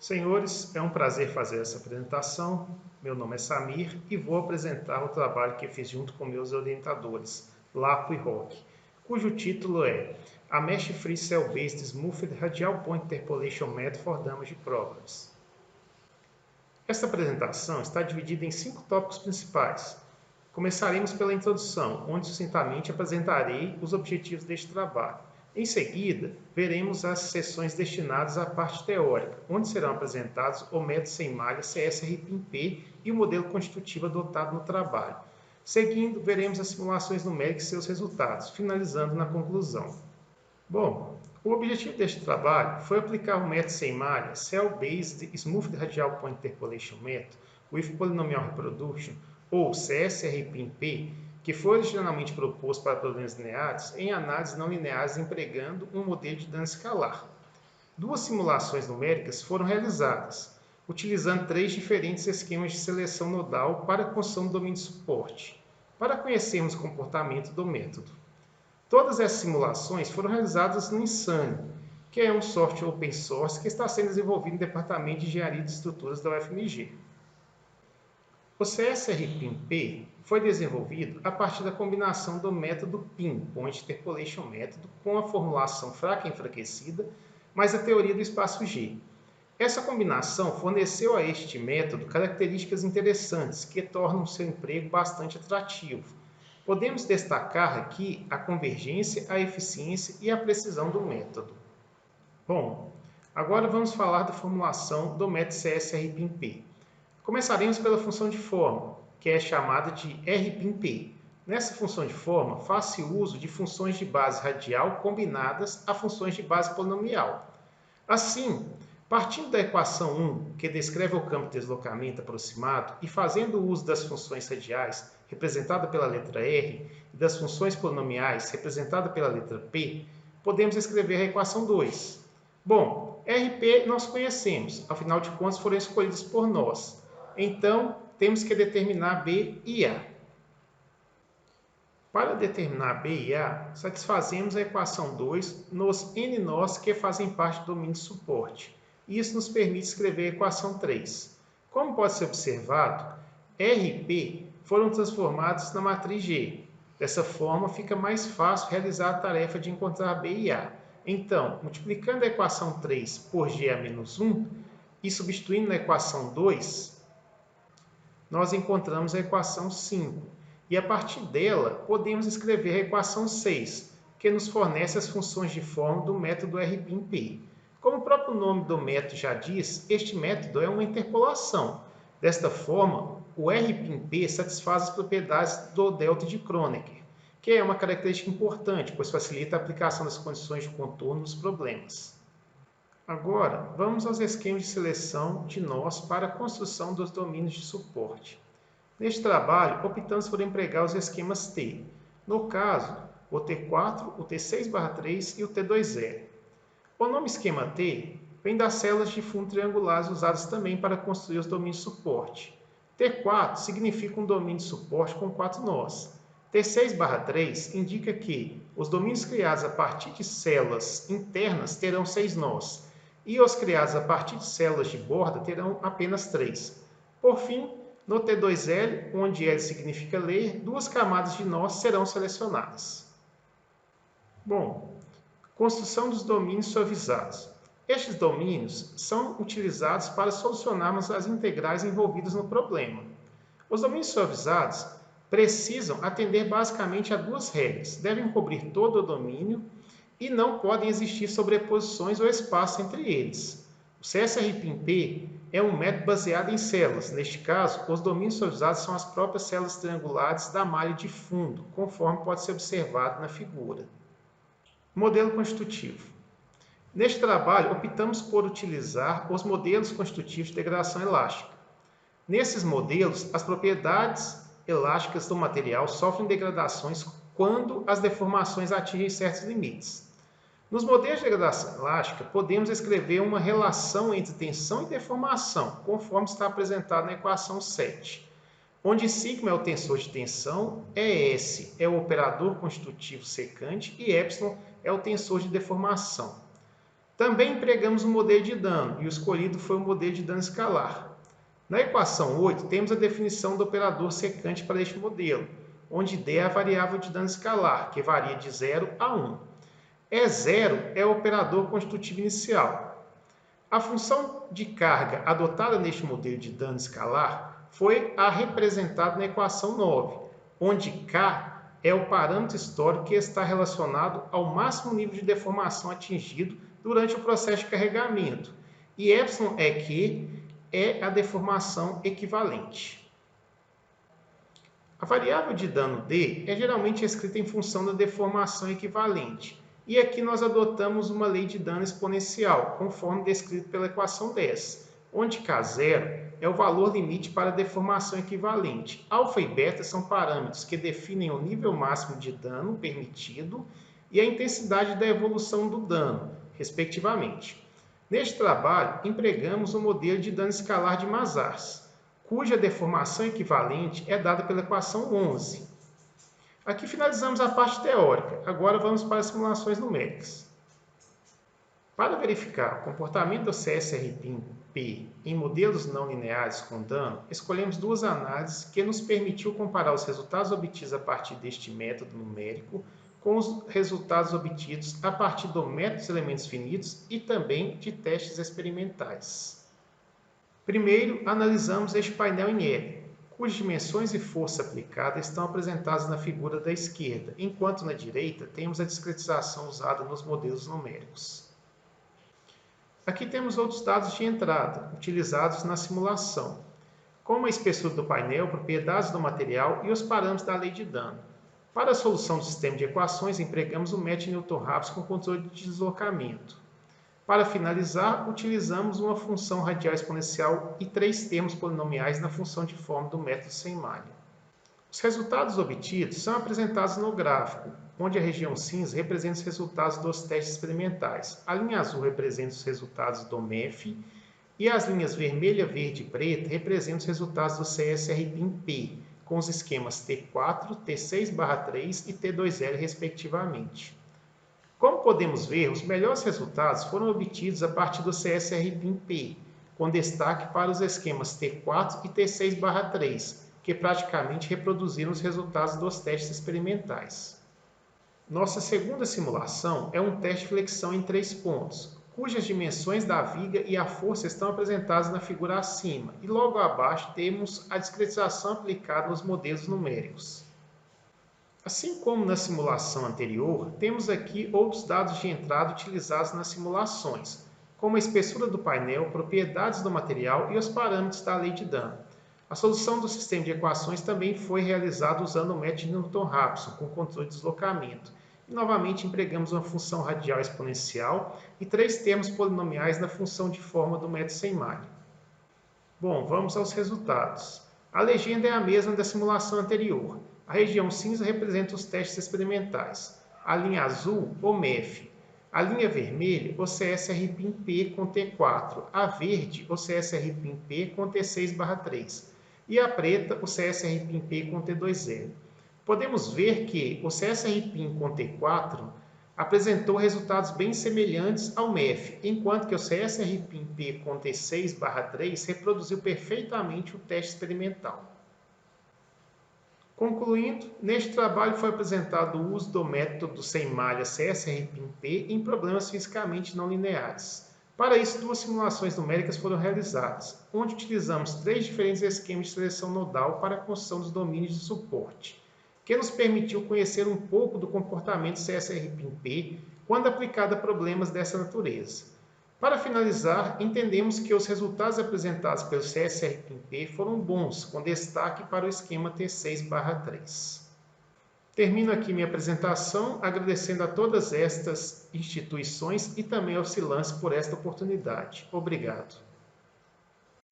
Senhores, é um prazer fazer essa apresentação. Meu nome é Samir e vou apresentar o trabalho que fiz junto com meus orientadores, Lapo e Roque, cujo título é A Mesh Free Cell Based Smoothed Radial Point Interpolation Method for Damage Problems. Esta apresentação está dividida em 5 tópicos principais. Começaremos pela introdução, onde sucintamente apresentarei os objetivos deste trabalho. Em seguida, veremos as sessões destinadas à parte teórica, onde serão apresentados o método sem malha CSRPIN-P e o modelo constitutivo adotado no trabalho. Seguindo, veremos as simulações numéricas e seus resultados, finalizando na conclusão. Bom, o objetivo deste trabalho foi aplicar o método sem malha Cell-Based Smoothed Radial Point Interpolation Method with Polynomial Reproduction, ou CSRPIN-P, que foi originalmente proposto para problemas lineares em análises não lineares empregando um modelo de dano escalar. 2 simulações numéricas foram realizadas, utilizando 3 diferentes esquemas de seleção nodal para a construção do domínio de suporte, para conhecermos o comportamento do método. Todas essas simulações foram realizadas no Insane, que é um software open source que está sendo desenvolvido no Departamento de Engenharia de Estruturas da UFMG. O CSRPIN-P foi desenvolvido a partir da combinação do método PIN, Point Interpolation Method, com a formulação fraca e enfraquecida, mais a teoria do espaço G. Essa combinação forneceu a este método características interessantes que tornam seu emprego bastante atrativo. Podemos destacar aqui a convergência, a eficiência e a precisão do método. Bom, agora vamos falar da formulação do método CSRPIN-P. Começaremos pela função de forma, que é chamada de RPIN-P. Nessa função de forma, faz-se uso de funções de base radial combinadas a funções de base polinomial. Assim, partindo da equação 1, que descreve o campo de deslocamento aproximado, e fazendo uso das funções radiais, representada pela letra R, e das funções polinomiais, representada pela letra P, podemos escrever a equação 2. Bom, RP nós conhecemos, afinal de contas foram escolhidos por nós. Então, temos que determinar B e A. Para determinar B e A, satisfazemos a equação 2 nos n nós que fazem parte do domínio de suporte. Isso nos permite escrever a equação 3. Como pode ser observado, R e P foram transformados na matriz G. Dessa forma, fica mais fácil realizar a tarefa de encontrar B e A. Então, multiplicando a equação 3 por G a menos 1 e substituindo na equação 2, nós encontramos a equação 5. E a partir dela, podemos escrever a equação 6, que nos fornece as funções de forma do método RPIN-P. Como o próprio nome do método já diz, este método é uma interpolação. Desta forma, o RPIN-P satisfaz as propriedades do delta de Kronecker, que é uma característica importante, pois facilita a aplicação das condições de contorno nos problemas. Agora, vamos aos esquemas de seleção de nós para a construção dos domínios de suporte. Neste trabalho, optamos por empregar os esquemas T. No caso, o T4, o T6/3 e o T2L. O nome esquema T vem das células de fundo triangulares usadas também para construir os domínios de suporte. T4 significa um domínio de suporte com 4 nós. T6/3 indica que os domínios criados a partir de células internas terão 6 nós, e os criados a partir de células de borda terão apenas 3. Por fim, no T2L, onde L significa layer, 2 camadas de nós serão selecionadas. Bom, construção dos domínios suavizados. Estes domínios são utilizados para solucionarmos as integrais envolvidas no problema. Os domínios suavizados precisam atender basicamente a 2 regras. Devem cobrir todo o domínio e não podem existir sobreposições ou espaço entre eles. O CSRPIN-P é um método baseado em células. Neste caso, os domínios suavizados são as próprias células triangulares da malha de fundo, conforme pode ser observado na figura. Modelo constitutivo. Neste trabalho, optamos por utilizar os modelos constitutivos de degradação elástica. Nesses modelos, as propriedades elásticas do material sofrem degradações quando as deformações atingem certos limites. Nos modelos de degradação elástica, podemos escrever uma relação entre tensão e deformação, conforme está apresentado na equação 7, onde σ é o tensor de tensão, ES é o operador constitutivo secante e ε é o tensor de deformação. Também empregamos o modelo de dano, e o escolhido foi o modelo de dano escalar. Na equação 8, temos a definição do operador secante para este modelo, onde D é a variável de dano escalar, que varia de 0 a 1. E0 é o operador constitutivo inicial. A função de carga adotada neste modelo de dano escalar foi a representada na equação 9, onde K é o parâmetro histórico que está relacionado ao máximo nível de deformação atingido durante o processo de carregamento, e epsilon EQ é a deformação equivalente. A variável de dano D é geralmente escrita em função da deformação equivalente, e aqui nós adotamos uma lei de dano exponencial, conforme descrito pela equação 10, onde K0 é o valor limite para a deformação equivalente. Alfa e beta são parâmetros que definem o nível máximo de dano permitido e a intensidade da evolução do dano, respectivamente. Neste trabalho, empregamos o modelo de dano escalar de Mazars, cuja deformação equivalente é dada pela equação 11. Aqui finalizamos a parte teórica, agora vamos para as simulações numéricas. Para verificar o comportamento do CSRP em modelos não lineares com dano, escolhemos duas análises que nos permitiu comparar os resultados obtidos a partir deste método numérico com os resultados obtidos a partir do método dos elementos finitos e também de testes experimentais. Primeiro, analisamos este painel em L, cujas dimensões e força aplicada estão apresentadas na figura da esquerda, enquanto na direita temos a discretização usada nos modelos numéricos. Aqui temos outros dados de entrada, utilizados na simulação, como a espessura do painel, propriedades do material e os parâmetros da lei de dano. Para a solução do sistema de equações, empregamos o método de Newton-Raphson com controle de deslocamento. Para finalizar, utilizamos uma função radial exponencial e 3 termos polinomiais na função de forma do método sem malha. Os resultados obtidos são apresentados no gráfico, onde a região cinza representa os resultados dos testes experimentais, a linha azul representa os resultados do MEF e as linhas vermelha, verde e preta representam os resultados do CSRP, com os esquemas T4, T6/3 e T2L, respectivamente. Como podemos ver, os melhores resultados foram obtidos a partir do CSRP, com destaque para os esquemas T4 e T6/3, que praticamente reproduziram os resultados dos testes experimentais. Nossa segunda simulação é um teste de flexão em 3 pontos, cujas dimensões da viga e a força estão apresentadas na figura acima, e logo abaixo temos a discretização aplicada nos modelos numéricos. Assim como na simulação anterior, temos aqui outros dados de entrada utilizados nas simulações, como a espessura do painel, propriedades do material e os parâmetros da lei de dano. A solução do sistema de equações também foi realizada usando o método de Newton-Raphson, com controle de deslocamento. E novamente empregamos uma função radial exponencial e 3 termos polinomiais na função de forma do método sem malha. Bom, vamos aos resultados. A legenda é a mesma da simulação anterior. A região cinza representa os testes experimentais. A linha azul, o MEF. A linha vermelha, o CSRP com T4. A verde, o CSRP com T6/3. E a preta, o CSRP com T2L. Podemos ver que o CSRP com T4 apresentou resultados bem semelhantes ao MEF, enquanto que o CSRP com T6/3 reproduziu perfeitamente o teste experimental. Concluindo, neste trabalho foi apresentado o uso do método sem malha CSRP em problemas fisicamente não lineares. Para isso, 2 simulações numéricas foram realizadas, onde utilizamos 3 diferentes esquemas de seleção nodal para a construção dos domínios de suporte, que nos permitiu conhecer um pouco do comportamento CSRP quando aplicado a problemas dessa natureza. Para finalizar, entendemos que os resultados apresentados pelo CSRP foram bons, com destaque para o esquema T6/3. Termino aqui minha apresentação, agradecendo a todas estas instituições e também ao Silance por esta oportunidade. Obrigado.